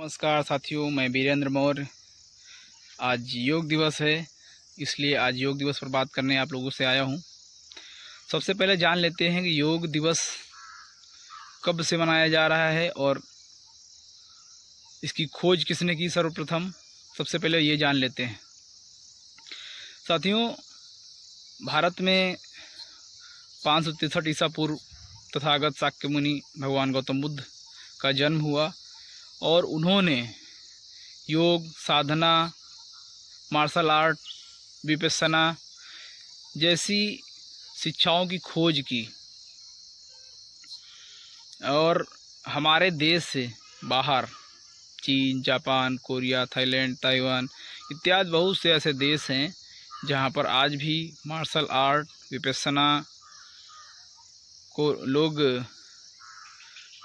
नमस्कार साथियों, मैं वीरेंद्र मौर्य। आज योग दिवस है, इसलिए आज योग दिवस पर बात करने आप लोगों से आया हूं। सबसे पहले जान लेते हैं कि योग दिवस कब से मनाया जा रहा है और इसकी खोज किसने की सर्वप्रथम। सबसे पहले ये जान लेते हैं साथियों, भारत में 563 ईसा पूर्व तथागत शाक्य मुनि भगवान गौतम बुद्ध का जन्म हुआ और उन्होंने योग, साधना, मार्शल आर्ट, विपश्यना जैसी शिक्षाओं की खोज की और हमारे देश से बाहर चीन, जापान, कोरिया, थाईलैंड, ताइवान इत्यादि बहुत से ऐसे देश हैं जहां पर आज भी मार्शल आर्ट, विपश्यना को लोग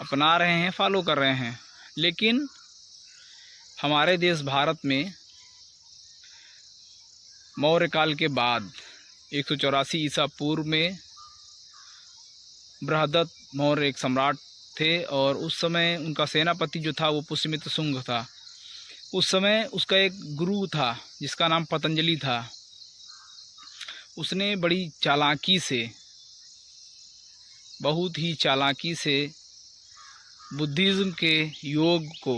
अपना रहे हैं, फॉलो कर रहे हैं। लेकिन हमारे देश भारत में मौर्य काल के बाद 184 ईसा पूर्व में बृहदत्त मौर्य एक सम्राट थे और उस समय उनका सेनापति जो था वो पुष्यमित्र शुंग था। उस समय उसका एक गुरु था जिसका नाम पतंजलि था। उसने बड़ी चालाकी से, बहुत ही चालाकी से बुद्धिज़्म के योग को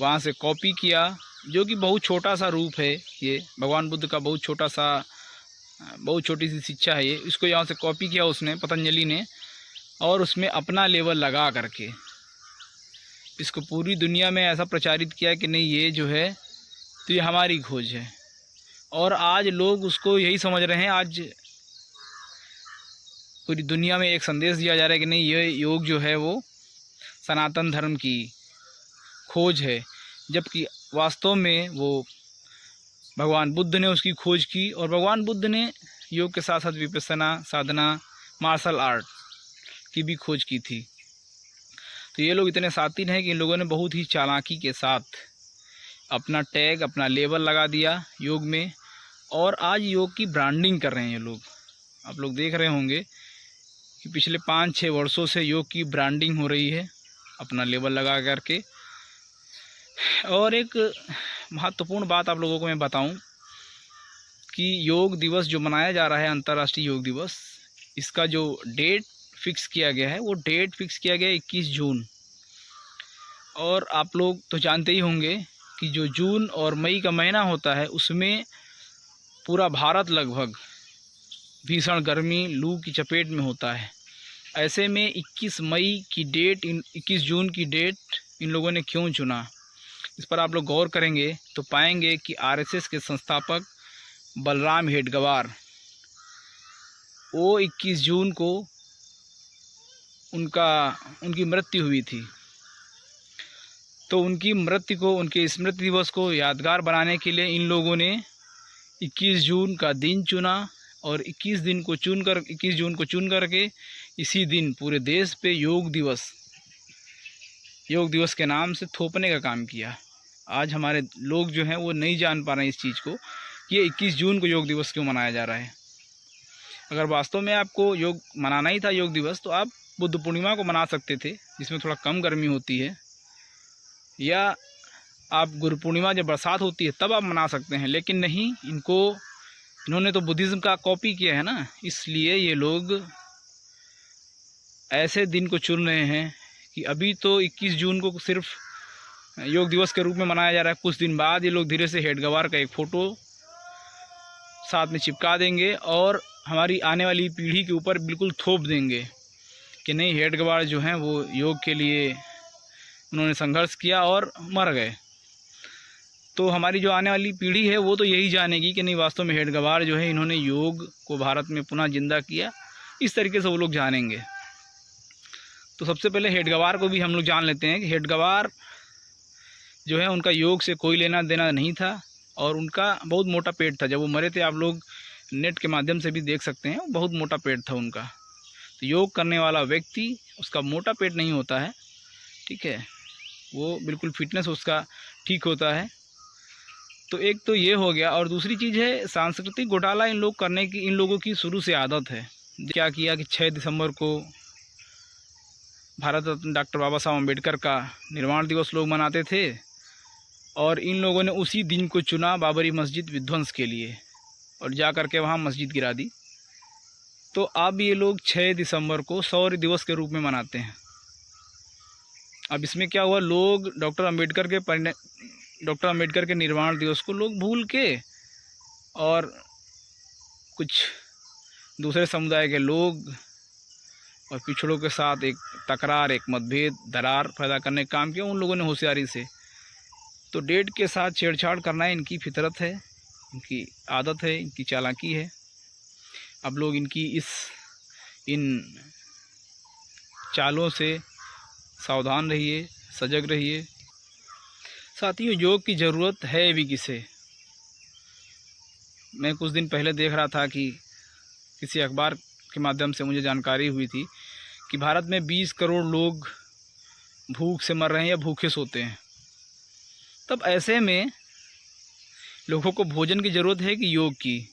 वहाँ से कॉपी किया, जो कि बहुत छोटा सा रूप है। ये भगवान बुद्ध का बहुत छोटी सी शिक्षा है। ये इसको यहाँ से कॉपी किया उसने, पतंजलि ने, और उसमें अपना लेवल लगा करके इसको पूरी दुनिया में ऐसा प्रचारित किया कि नहीं, ये जो है तो ये हमारी खोज है। और आज लोग उसको यही समझ रहे हैं। आज पूरी दुनिया में एक संदेश दिया जा रहा है कि नहीं, ये योग जो है वो सनातन धर्म की खोज है, जबकि वास्तव में वो भगवान बुद्ध ने उसकी खोज की। और भगवान बुद्ध ने योग के साथ साथ विपश्यना, साधना, मार्शल आर्ट की भी खोज की थी। तो ये लोग इतने शातिर हैं कि इन लोगों ने बहुत ही चालाकी के साथ अपना टैग, अपना लेबल लगा दिया योग में, और आज योग की ब्रांडिंग कर रहे हैं ये लोग। आप लोग देख रहे होंगे कि पिछले 5-6 वर्षों से योग की ब्रांडिंग हो रही है, अपना लेबल लगा करके। और एक महत्वपूर्ण बात आप लोगों को मैं बताऊं कि योग दिवस जो मनाया जा रहा है, अंतर्राष्ट्रीय योग दिवस, इसका जो डेट फिक्स किया गया है वो डेट फिक्स किया गया है 21 जून। और आप लोग तो जानते ही होंगे कि जो जून और मई का महीना होता है उसमें पूरा भारत लगभग भीषण गर्मी, लू की चपेट में होता है। ऐसे में 21 मई की डेट, 21 जून की डेट इन लोगों ने क्यों चुना, इस पर आप लोग गौर करेंगे तो पाएंगे कि आरएसएस के संस्थापक बलराम हेडगेवार, वो 21 जून को उनकी मृत्यु हुई थी। तो उनकी मृत्यु को, उनके स्मृति दिवस को यादगार बनाने के लिए इन लोगों ने 21 जून का दिन चुना और 21 जून को चुन करके इसी दिन पूरे देश पे योग दिवस के नाम से थोपने का काम किया। आज हमारे लोग जो हैं वो नहीं जान पा रहे हैं इस चीज़ को कि ये 21 जून को योग दिवस क्यों मनाया जा रहा है। अगर वास्तव में आपको योग मनाना ही था, योग दिवस, तो आप बुद्ध पूर्णिमा को मना सकते थे, जिसमें थोड़ा कम गर्मी होती है, या आप गुरु पूर्णिमा जब बरसात होती है तब आप मना सकते हैं। लेकिन नहीं, इन्होंने तो बुद्धिज़्म का कॉपी किया है ना, इसलिए ये लोग ऐसे दिन को चुन रहे हैं कि अभी तो 21 जून को सिर्फ योग दिवस के रूप में मनाया जा रहा है। कुछ दिन बाद ये लोग धीरे से हेडगेवार का एक फ़ोटो साथ में चिपका देंगे और हमारी आने वाली पीढ़ी के ऊपर बिल्कुल थोप देंगे कि नहीं, हेडगेवार जो हैं वो योग के लिए उन्होंने संघर्ष किया और मर गए। तो हमारी जो आने वाली पीढ़ी है वो तो यही जानेगी कि नहीं, वास्तव में हेडगेवार जो है, इन्होंने योग को भारत में पुनः जिंदा किया। इस तरीके से वो लोग जानेंगे। तो सबसे पहले हेडगेवार को भी हम लोग जान लेते हैं कि हेडगेवार जो है, उनका योग से कोई लेना देना नहीं था और उनका बहुत मोटा पेट था। जब वो मरे थे, आप लोग नेट के माध्यम से भी देख सकते हैं, बहुत मोटा पेट था उनका। तो योग करने वाला व्यक्ति, उसका मोटा पेट नहीं होता है, ठीक है, वो बिल्कुल फिटनेस उसका ठीक होता है। तो एक तो ये हो गया। और दूसरी चीज़ है सांस्कृतिक घोटाला इन लोगों की शुरू से आदत है। क्या किया कि 6 दिसंबर को भारत रत्न डॉक्टर बाबा साहब अम्बेडकर का निर्वाण दिवस लोग मनाते थे, और इन लोगों ने उसी दिन को चुना बाबरी मस्जिद विध्वंस के लिए, और जा कर के वहाँ मस्जिद गिरा दी। तो अब ये लोग 6 दिसंबर को शौर्य दिवस के रूप में मनाते हैं। अब इसमें क्या हुआ, लोग डॉक्टर अम्बेडकर के निर्वाण दिवस को लोग भूल के और कुछ दूसरे समुदाय के लोग और पिछड़ों के साथ एक तकरार, एक मतभेद, दरार पैदा करने का काम किया उन लोगों ने होशियारी से। तो डेट के साथ छेड़छाड़ करना इनकी फितरत है, इनकी आदत है, इनकी चालाकी है। अब लोग इनकी इन चालों से सावधान रहिए, सजग रहिए। साथियों, योग की ज़रूरत है भी किसे। मैं कुछ दिन पहले देख रहा था कि किसी अखबार के माध्यम से मुझे जानकारी हुई थी कि भारत में 20 करोड़ लोग भूख से मर रहे हैं या भूखे सोते हैं। तब ऐसे में लोगों को भोजन की ज़रूरत है कि योग की।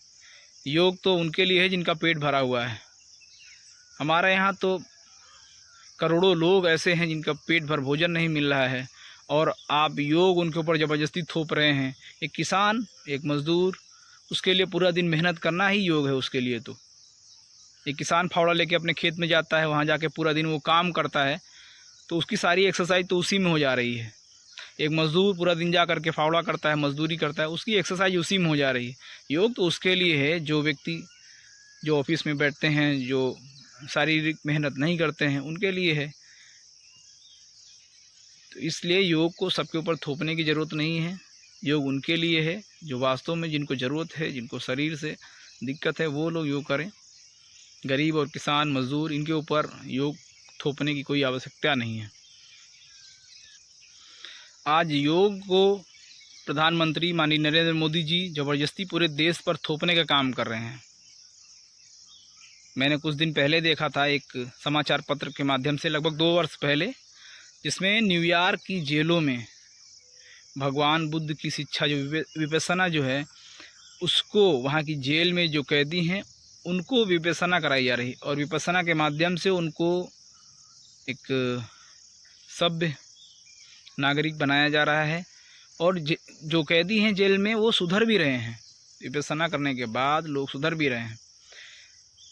योग तो उनके लिए है जिनका पेट भरा हुआ है। हमारे यहाँ तो करोड़ों लोग ऐसे हैं जिनका पेट भर भोजन नहीं मिल रहा है, और आप योग उनके ऊपर ज़बरदस्ती थोप रहे हैं। एक किसान, एक मज़दूर, उसके लिए पूरा दिन मेहनत करना ही योग है उसके लिए। तो एक किसान फावड़ा लेके अपने खेत में जाता है, वहाँ जाके पूरा दिन वो काम करता है, तो उसकी सारी एक्सरसाइज तो उसी में हो जा रही है। एक मज़दूर पूरा दिन जा करके फावड़ा करता है, मज़दूरी करता है, उसकी एक्सरसाइज उसी में हो जा रही है। योग तो उसके लिए है जो व्यक्ति जो ऑफिस में बैठते हैं, जो शारीरिक मेहनत नहीं करते हैं, उनके लिए है। तो इसलिए योग को सबके ऊपर थोपने की ज़रूरत नहीं है। योग उनके लिए है जो वास्तव में जिनको ज़रूरत है, जिनको शरीर से दिक्कत है, वो लोग योग करें। गरीब और किसान, मज़दूर, इनके ऊपर योग थोपने की कोई आवश्यकता नहीं है। आज योग को प्रधानमंत्री माननीय नरेंद्र मोदी जी ज़बरदस्ती पूरे देश पर थोपने का काम कर रहे हैं। मैंने कुछ दिन पहले देखा था एक समाचार पत्र के माध्यम से, लगभग 2 वर्ष पहले, जिसमें न्यूयॉर्क की जेलों में भगवान बुद्ध की शिक्षा जो विपश्यना जो है, उसको वहाँ की जेल में जो कैदी हैं उनको विपश्यना कराई जा रही, और विपश्यना के माध्यम से उनको एक सभ्य नागरिक बनाया जा रहा है। और जो कैदी हैं जेल में वो सुधर भी रहे हैं, विपश्यना करने के बाद लोग सुधर भी रहे हैं।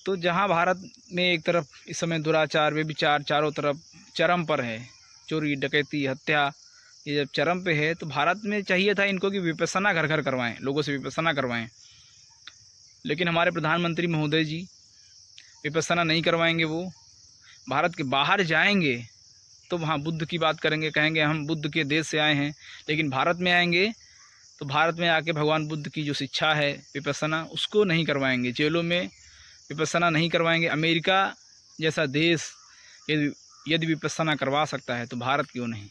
तो जहाँ भारत में एक तरफ इस समय दुराचार, व्यभिचार चारों तरफ चरम पर है, चोरी, डकैती, हत्या, ये जब चरम पे है, तो भारत में चाहिए था इनको कि विपश्यना घर घर करवाएं, लोगों से विपश्यना करवाएं। लेकिन हमारे प्रधानमंत्री महोदय जी विपश्यना नहीं करवाएंगे। वो भारत के बाहर जाएंगे तो वहाँ बुद्ध की बात करेंगे, कहेंगे हम बुद्ध के देश से आए हैं। लेकिन भारत में आएंगे तो भारत में आके भगवान बुद्ध की जो शिक्षा है विपश्यना, उसको नहीं करवाएंगे, जेलों में विपश्यना नहीं करवाएंगे। अमेरिका जैसा देश यदि विपश्यना करवा सकता है तो भारत क्यों नहीं।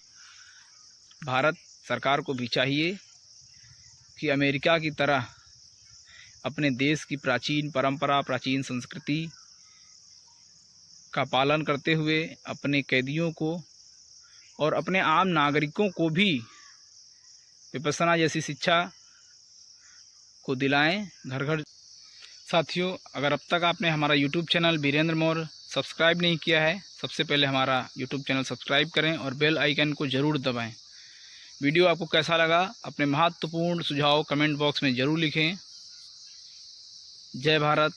भारत सरकार को भी चाहिए कि अमेरिका की तरह अपने देश की प्राचीन परंपरा, प्राचीन संस्कृति का पालन करते हुए अपने कैदियों को और अपने आम नागरिकों को भी विपश्यना जैसी शिक्षा को दिलाएं घर घर। साथियों, अगर अब तक आपने हमारा YouTube channel Virendra Maurya subscribe नहीं किया है, सबसे पहले हमारा यूट्यूब चैनल सब्सक्राइब करें और बेल आइकन को ज़रूर दबाएं। वीडियो आपको कैसा लगा अपने महत्वपूर्ण सुझाव कमेंट बॉक्स में ज़रूर लिखें। जय भारत,